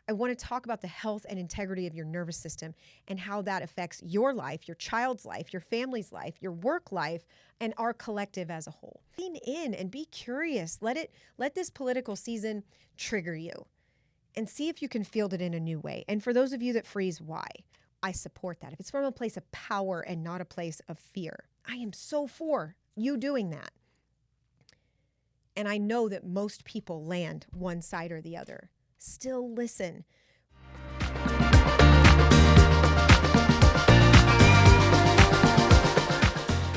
I want to talk about the health and integrity of your nervous system and how that affects your life, your child's life, your family's life, your work life, and our collective as a whole. Lean in and be curious. Let this political season trigger you and see if you can field it in a new way. And for those of you that freeze, why? I support that. If it's from a place of power and not a place of fear, I am so for you doing that. And I know that most people land one side or the other. Still listen.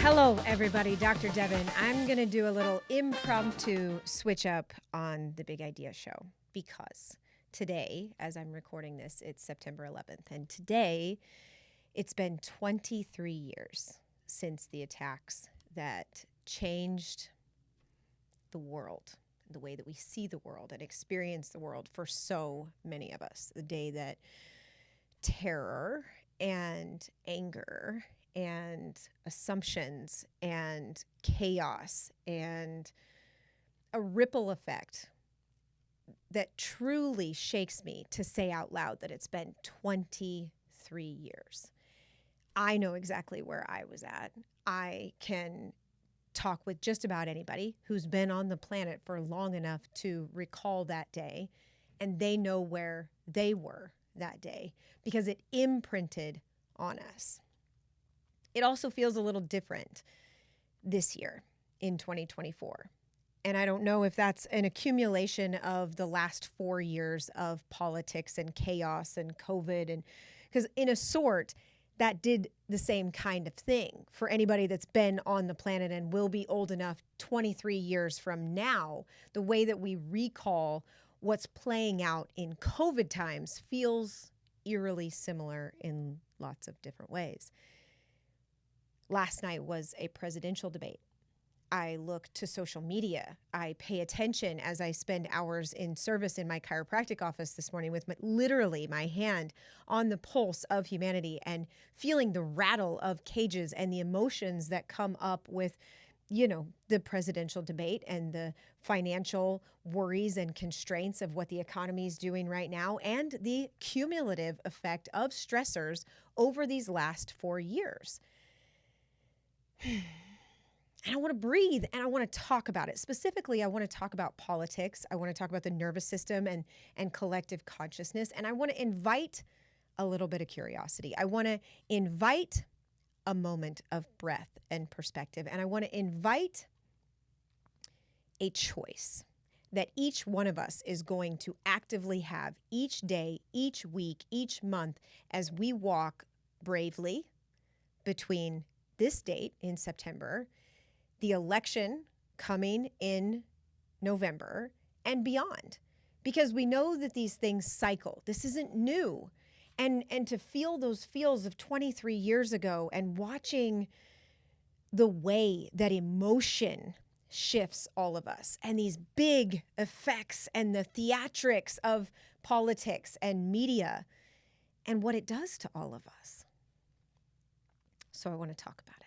Hello, everybody. Dr. Devin. I'm going to do a little impromptu switch up on the Big Idea Show because today, as I'm recording this, it's September 11th. And today, it's been 23 years since the attacks that changed the world, the way that we see the world and experience the world for so many of us. The day that terror and anger and assumptions and chaos and a ripple effect that truly shakes me to say out loud that it's been 23 years. I know exactly where I was at. I can talk with just about anybody who's been on the planet for long enough to recall that day, and they know where they were that day because it imprinted on us. It also feels a little different this year in 2024. And I don't know if that's an accumulation of the last 4 years of politics and chaos and COVID, and because in a sort, that did the same kind of thing for anybody that's been on the planet and will be old enough 23 years from now. The way that we recall what's playing out in COVID times feels eerily similar in lots of different ways. Last night was a presidential debate. I look to social media. I pay attention as I spend hours in service in my chiropractic office this morning with literally my hand on the pulse of humanity and feeling the rattle of cages and the emotions that come up with, the presidential debate and the financial worries and constraints of what the economy is doing right now and the cumulative effect of stressors over these last 4 years. And I want to breathe and I want to talk about it. Specifically, I want to talk about politics. I want to talk about the nervous system and collective consciousness. And I want to invite a little bit of curiosity. I want to invite a moment of breath and perspective. And I want to invite a choice that each one of us is going to actively have each day, each week, each month as we walk bravely between this date in September, the election coming in November, and beyond. Because we know that these things cycle. This isn't new. And to feel those feels of 23 years ago and watching the way that emotion shifts all of us and these big effects and the theatrics of politics and media and what it does to all of us. So I want to talk about it.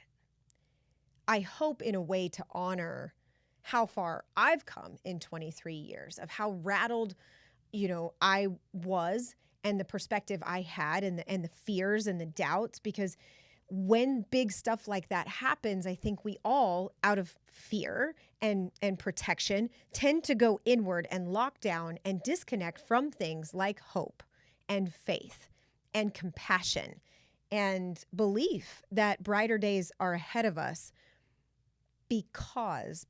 I hope in a way to honor how far I've come in 23 years of how rattled, I was and the perspective I had and the fears and the doubts, because when big stuff like that happens, I think we all, out of fear and protection, tend to go inward and lock down and disconnect from things like hope and faith and compassion and belief that brighter days are ahead of us, because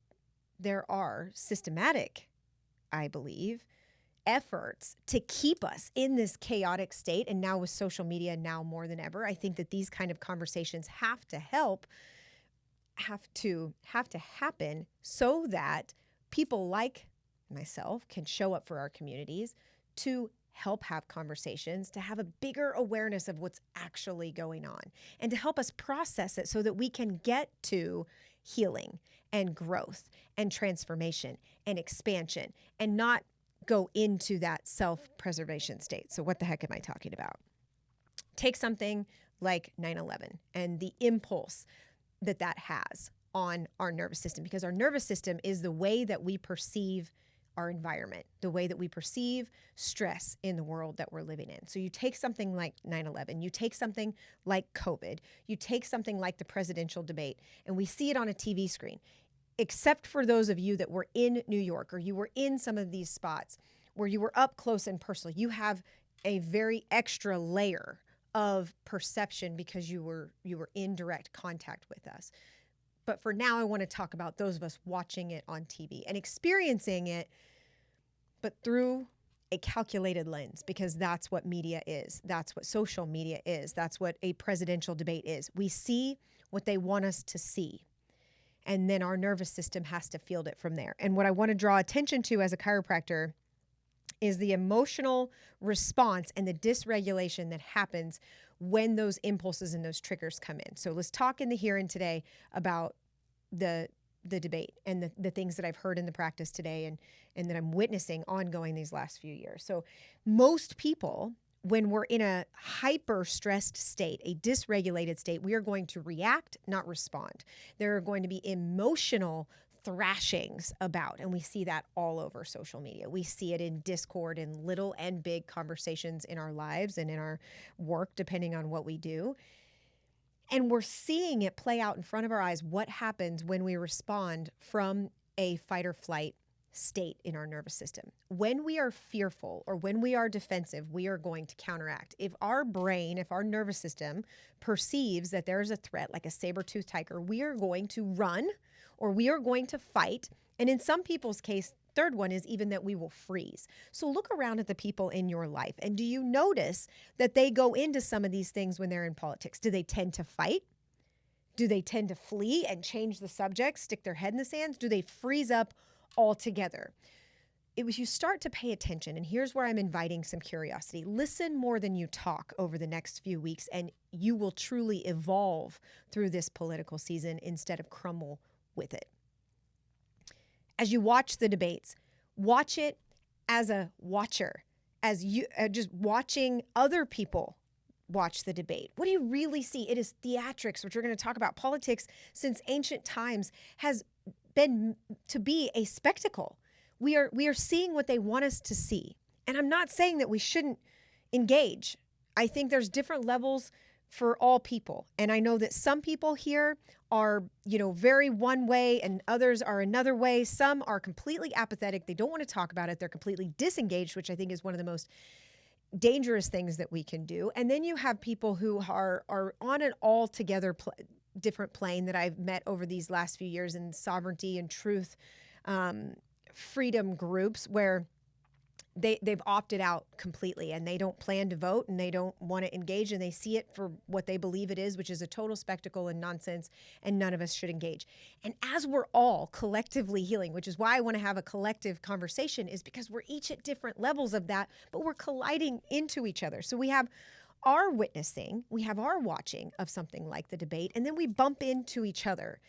there are systematic, I believe, efforts to keep us in this chaotic state. And now with social media, now more than ever, I think that these kind of conversations have to happen so that people like myself can show up for our communities to help have conversations, to have a bigger awareness of what's actually going on, and to help us process it so that we can get to healing and growth and transformation and expansion and not go into that self-preservation state. So what the heck am I talking about? Take something like 9/11 and the impulse that has on our nervous system, because our nervous system is the way that we perceive our environment, the way that we perceive stress in the world that we're living in. So you take something like 9/11, you take something like COVID, you take something like the presidential debate, and we see it on a TV screen. Except for those of you that were in New York or you were in some of these spots where you were up close and personal, you have a very extra layer of perception because you were in direct contact with us. But for now, I want to talk about those of us watching it on TV and experiencing it, but through a calculated lens, because that's what media is. That's what social media is. That's what a presidential debate is. We see what they want us to see, and then our nervous system has to field it from there. And what I want to draw attention to as a chiropractor is the emotional response and the dysregulation that happens when those impulses and those triggers come in. So let's talk in the here and today about the debate and the things that I've heard in the practice today and that I'm witnessing ongoing these last few years. So most people, when we're in a hyper stressed state, a dysregulated state, we are going to react, not respond. There are going to be emotional thrashings about, and we see that all over social media. We see it in discord in little and big conversations in our lives and in our work, depending on what we do. And we're seeing it play out in front of our eyes, what happens when we respond from a fight or flight state in our nervous system. When we are fearful or when we are defensive, we are going to counteract. If our brain, if our nervous system perceives that there's a threat like a saber-toothed tiger, we are going to run or we are going to fight. And in some people's case, third one is even that we will freeze. So look around at the people in your life, and do you notice that they go into some of these things when they're in politics? Do they tend to fight? Do they tend to flee and change the subject, stick their head in the sand? Do they freeze up altogether? It was you start to pay attention, and here's where I'm inviting some curiosity. Listen more than you talk over the next few weeks, and you will truly evolve through this political season instead of crumble with it. As you watch the debates, watch it as a watcher, as you just watching other people watch the debate. What do you really see? It is theatrics, which we're going to talk about. Politics since ancient times has been to be a spectacle. We are seeing what they want us to see. And I'm not saying that we shouldn't engage. I think there's different levels for all people. And I know that some people here are, very one way and others are another way. Some are completely apathetic. They don't want to talk about it. They're completely disengaged, which I think is one of the most dangerous things that we can do. And then you have people who are on an altogether different plane that I've met over these last few years in sovereignty and truth, freedom groups where they've opted out completely and they don't plan to vote and they don't want to engage and they see it for what they believe it is, which is a total spectacle and nonsense, and none of us should engage. And as we're all collectively healing, which is why I want to have a collective conversation, is because we're each at different levels of that, but we're colliding into each other. So we have our witnessing, we have our watching of something like the debate, and then we bump into each other.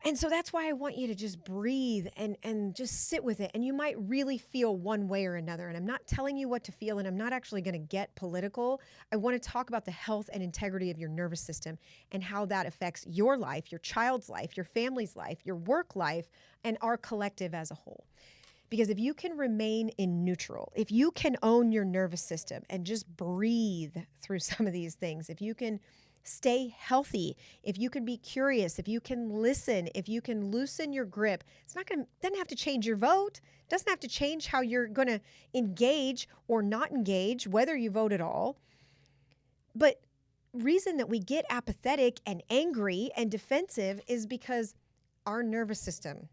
And so that's why I want you to just breathe and just sit with it. And you might really feel one way or another. And I'm not telling you what to feel, and I'm not actually going to get political. I want to talk about the health and integrity of your nervous system and how that affects your life, your child's life, your family's life, your work life, and our collective as a whole. Because if you can remain in neutral, if you can own your nervous system and just breathe through some of these things, if you can stay healthy, if you can be curious, if you can listen, if you can loosen your grip, doesn't have to change your vote, doesn't have to change how you're going to engage or not engage, whether you vote at all. But reason that we get apathetic and angry and defensive is because our nervous system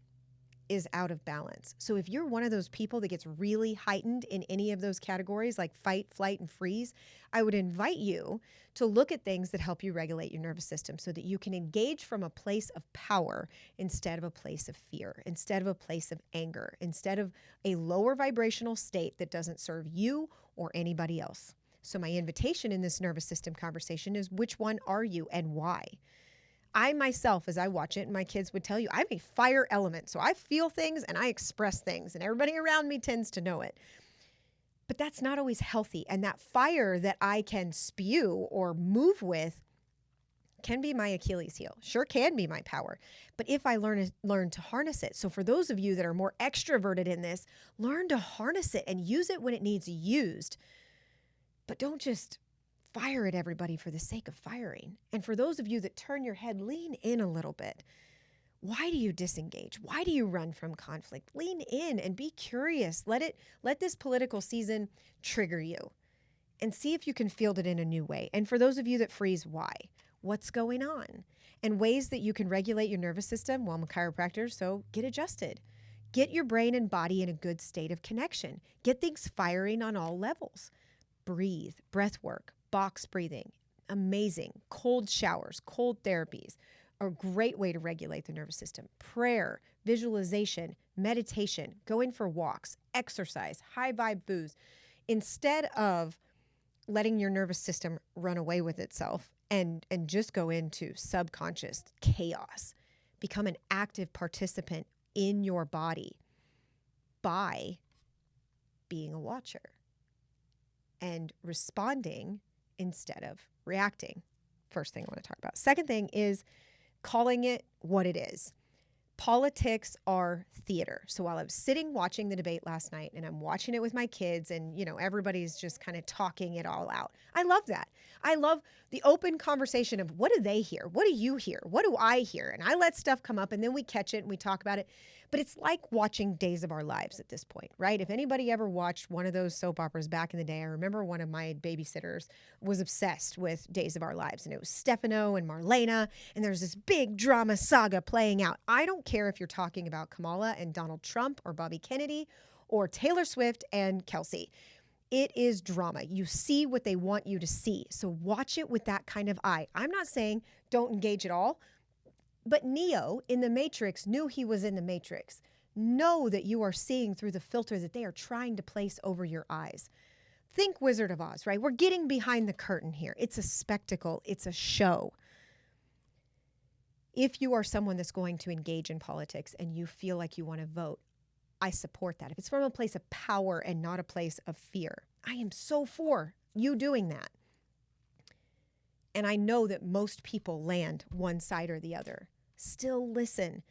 is out of balance. So if you're one of those people that gets really heightened in any of those categories, like fight, flight, and freeze, I would invite you to look at things that help you regulate your nervous system so that you can engage from a place of power instead of a place of fear, instead of a place of anger, instead of a lower vibrational state that doesn't serve you or anybody else. So my invitation in this nervous system conversation is, which one are you and why? I myself, as I watch it, and my kids would tell you, I'm a fire element. So I feel things and I express things, and everybody around me tends to know it. But that's not always healthy. And that fire that I can spew or move with can be my Achilles heel, sure can be my power, but if I learn to harness it. So for those of you that are more extroverted in this, learn to harness it and use it when it needs used, but don't just fire at everybody for the sake of firing. And for those of you that turn your head, lean in a little bit. Why do you disengage? Why do you run from conflict? Lean in and be curious. Let this political season trigger you and see if you can field it in a new way. And for those of you that freeze, why? What's going on? And ways that you can regulate your nervous system. Well, I'm a chiropractor, so get adjusted. Get your brain and body in a good state of connection. Get things firing on all levels. Breathe, breath work, box breathing, amazing. Cold showers, cold therapies are a great way to regulate the nervous system. Prayer, visualization, meditation, going for walks, exercise, high vibe foods. Instead of letting your nervous system run away with itself and just go into subconscious chaos, become an active participant in your body by being a watcher and responding instead of reacting. First thing I want to talk about. Second thing is calling it what it is. Politics are theater. So while I was sitting watching the debate last night, and I'm watching it with my kids, and everybody's just kind of talking it all out. I love that. I love the open conversation of what do they hear? What do you hear? What do I hear? And I let stuff come up and then we catch it and we talk about it. But it's like watching Days of Our Lives at this point, right? If anybody ever watched one of those soap operas back in the day, I remember one of my babysitters was obsessed with Days of Our Lives, and it was Stefano and Marlena, and there's this big drama saga playing out. I don't care if you're talking about Kamala and Donald Trump or Bobby Kennedy or Taylor Swift and Kelsey. It is drama. You see what they want you to see. So watch it with that kind of eye. I'm not saying don't engage at all. But Neo in the Matrix knew he was in the Matrix. Know that you are seeing through the filter that they are trying to place over your eyes. Think Wizard of Oz, right? We're getting behind the curtain here. It's a spectacle. It's a show. If you are someone that's going to engage in politics and you feel like you want to vote, I support that. If it's from a place of power and not a place of fear, I am so for you doing that. And I know that most people land one side or the other. Still listen.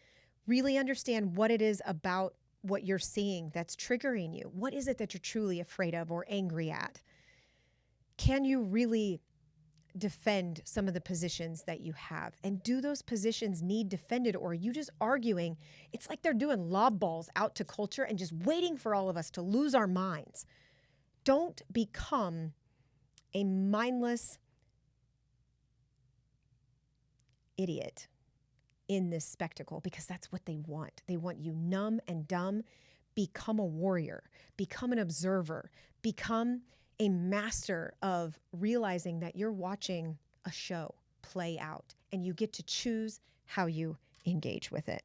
Really understand what it is about what you're seeing that's triggering you. What is it that you're truly afraid of or angry at? Can you really defend some of the positions that you have? And do those positions need defended, or are you just arguing? It's like they're doing lob balls out to culture and just waiting for all of us to lose our minds. Don't become a mindless idiot in this spectacle, because that's what they want. They want you numb and dumb. Become a warrior, become an observer, become a master of realizing that you're watching a show play out and you get to choose how you engage with it.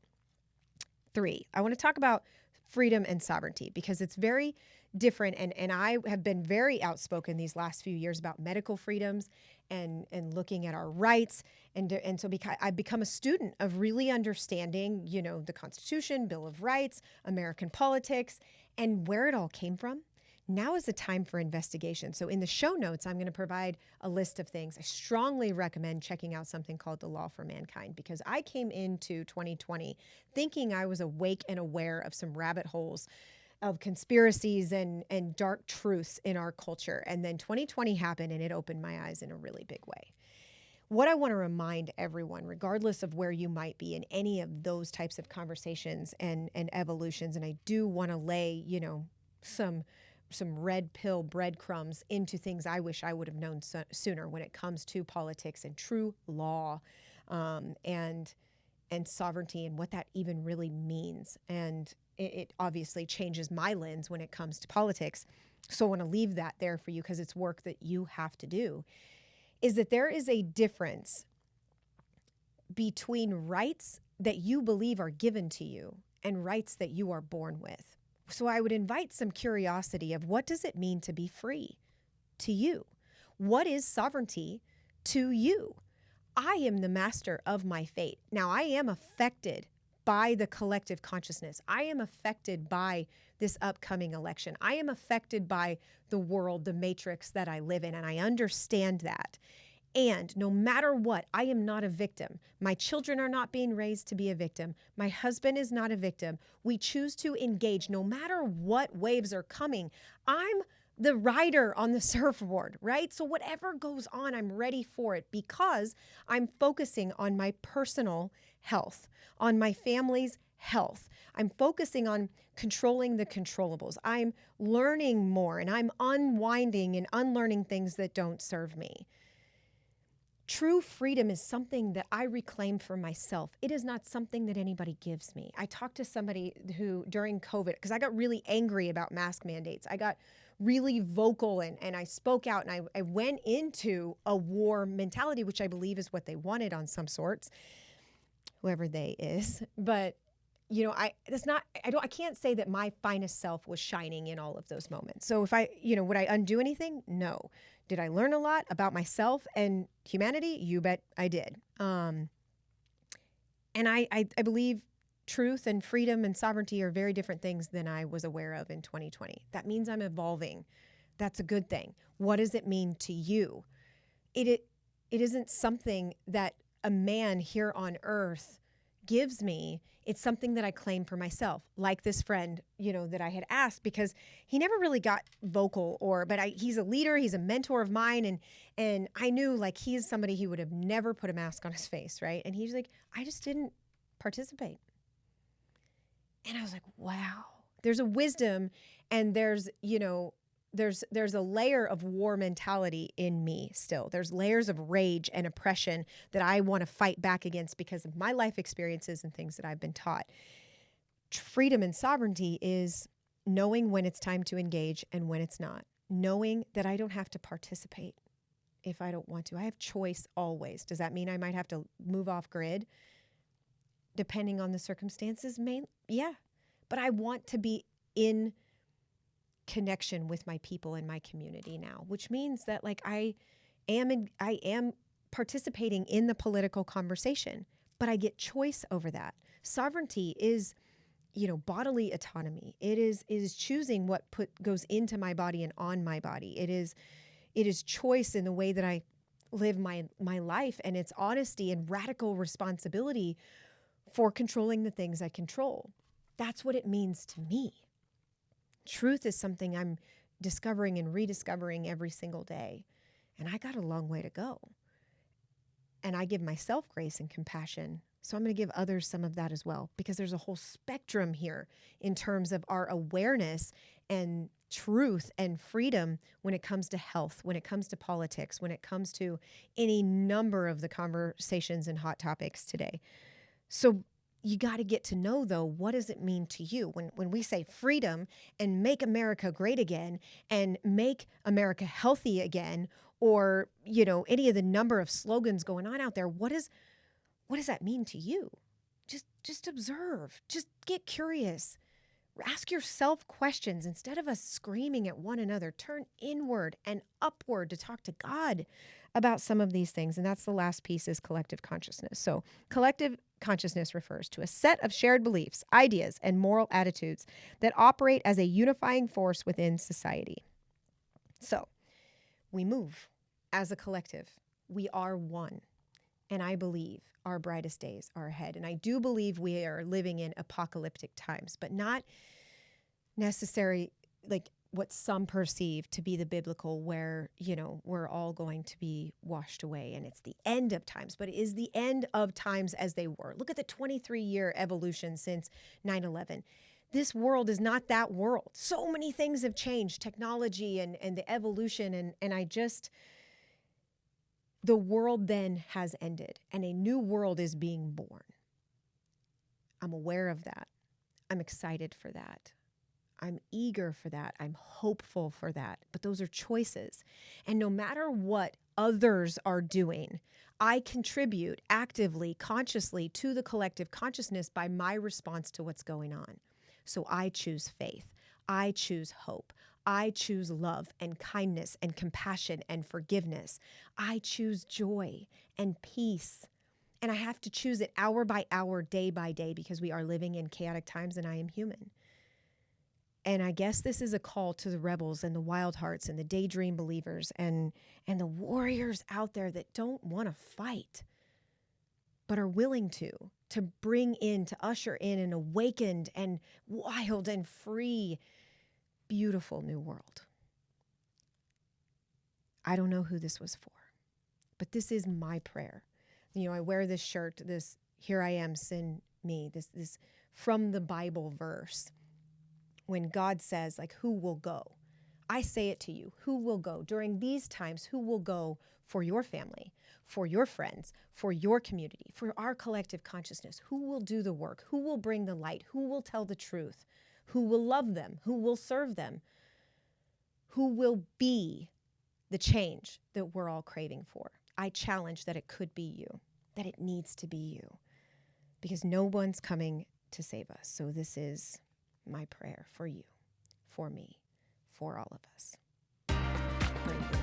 3, I want to talk about freedom and sovereignty because it's very different. And I have been very outspoken these last few years about medical freedoms and looking at our rights. And so I've become a student of really understanding, the Constitution, Bill of Rights, American politics, and where it all came from. Now is the time for investigation. So in the show notes, I'm going to provide a list of things. I strongly recommend checking out something called The Law for Mankind, because I came into 2020 thinking I was awake and aware of some rabbit holes of conspiracies and dark truths in our culture. And then 2020 happened and it opened my eyes in a really big way. What I want to remind everyone, regardless of where you might be in any of those types of conversations and evolutions, and I do want to lay, some red pill breadcrumbs into things I wish I would have known sooner when it comes to politics and true law and sovereignty and what that even really means. And it obviously changes my lens when it comes to politics. So I want to leave that there for you because it's work that you have to do, is that there is a difference between rights that you believe are given to you and rights that you are born with. So I would invite some curiosity of what does it mean to be free to you? What is sovereignty to you? I am the master of my fate. Now I am affected by the collective consciousness. I am affected by this upcoming election. I am affected by the world, the matrix that I live in, and I understand that. And no matter what, I am not a victim. My children are not being raised to be a victim. My husband is not a victim. We choose to engage no matter what waves are coming. I'm the rider on the surfboard, right? So whatever goes on, I'm ready for it because I'm focusing on my personal health, on my family's health. I'm focusing on controlling the controllables. I'm learning more and I'm unwinding and unlearning things that don't serve me. True freedom is something that I reclaim for myself. It is not something that anybody gives me. I talked to somebody who during COVID, because I got really angry about mask mandates. I got really vocal and I spoke out and I went into a war mentality, which I believe is what they wanted on some sorts, whoever they is. But I can't say that my finest self was shining in all of those moments. So if would I undo anything? No. Did I learn a lot about myself and humanity? You bet I did. And I believe truth and freedom and sovereignty are very different things than I was aware of in 2020. That means I'm evolving. That's a good thing. What does it mean to you? It isn't something that a man here on earth gives me. It's something that I claim for myself, like this friend, that I had asked, because he never really got vocal but he's a leader, he's a mentor of mine. And I knew like he's somebody he would have never put a mask on his face. Right. And he's like, I just didn't participate. And I was like, wow, there's a wisdom and there's a layer of war mentality in me still. There's layers of rage and oppression that I want to fight back against because of my life experiences and things that I've been taught. Freedom and sovereignty is knowing when it's time to engage and when it's not. Knowing that I don't have to participate if I don't want to. I have choice always. Does that mean I might have to move off grid? Depending on the circumstances, yeah. But I want to be in connection with my people and my community now, which means that like I am participating in the political conversation, but I get choice over that. Sovereignty is, bodily autonomy. It is choosing what goes into my body and on my body. It is choice in the way that I live my life, and it's honesty and radical responsibility for controlling the things I control. That's what it means to me. Truth is something I'm discovering and rediscovering every single day. And I got a long way to go. And I give myself grace and compassion. So I'm going to give others some of that as well, because there's a whole spectrum here in terms of our awareness and truth and freedom when it comes to health, when it comes to politics, when it comes to any number of the conversations and hot topics today. So you got to get to know, though, what does it mean to you? When we say freedom and make America great again and make America healthy again, or, any of the number of slogans going on out there, what does that mean to you? Just observe, just get curious. Ask yourself questions instead of us screaming at one another. Turn inward and upward to talk to God about some of these things. And that's the last piece, is collective consciousness. So collective consciousness refers to a set of shared beliefs, ideas, and moral attitudes that operate as a unifying force within society. So we move as a collective. We are one. And I believe our brightest days are ahead. And I do believe we are living in apocalyptic times, but not necessary like what some perceive to be the biblical, where, we're all going to be washed away and it's the end of times, but it is the end of times as they were. Look at the 23-year evolution since 9/11. This world is not that world. So many things have changed, technology and the evolution. And the world then has ended and a new world is being born. I'm aware of that. I'm excited for that. I'm eager for that. I'm hopeful for that. But those are choices. And no matter what others are doing, I contribute actively, consciously to the collective consciousness by my response to what's going on. So I choose faith. I choose hope. I choose love and kindness and compassion and forgiveness. I choose joy and peace. And I have to choose it hour by hour, day by day, because we are living in chaotic times and I am human. And I guess this is a call to the rebels and the wild hearts and the daydream believers and the warriors out there that don't want to fight, but are willing to bring in, to usher in an awakened and wild and free, beautiful new world. I don't know who this was for, but this is my prayer. You know, I wear this shirt, this "Here I am, send me," this from the Bible verse. When God says, like, who will go? I say it to you, who will go? During these times, who will go for your family, for your friends, for your community, for our collective consciousness? Who will do the work? Who will bring the light? Who will tell the truth? Who will love them? Who will serve them? Who will be the change that we're all craving for? I challenge that it could be you, that it needs to be you, because no one's coming to save us. So this is my prayer for you, for me, for all of us. Bring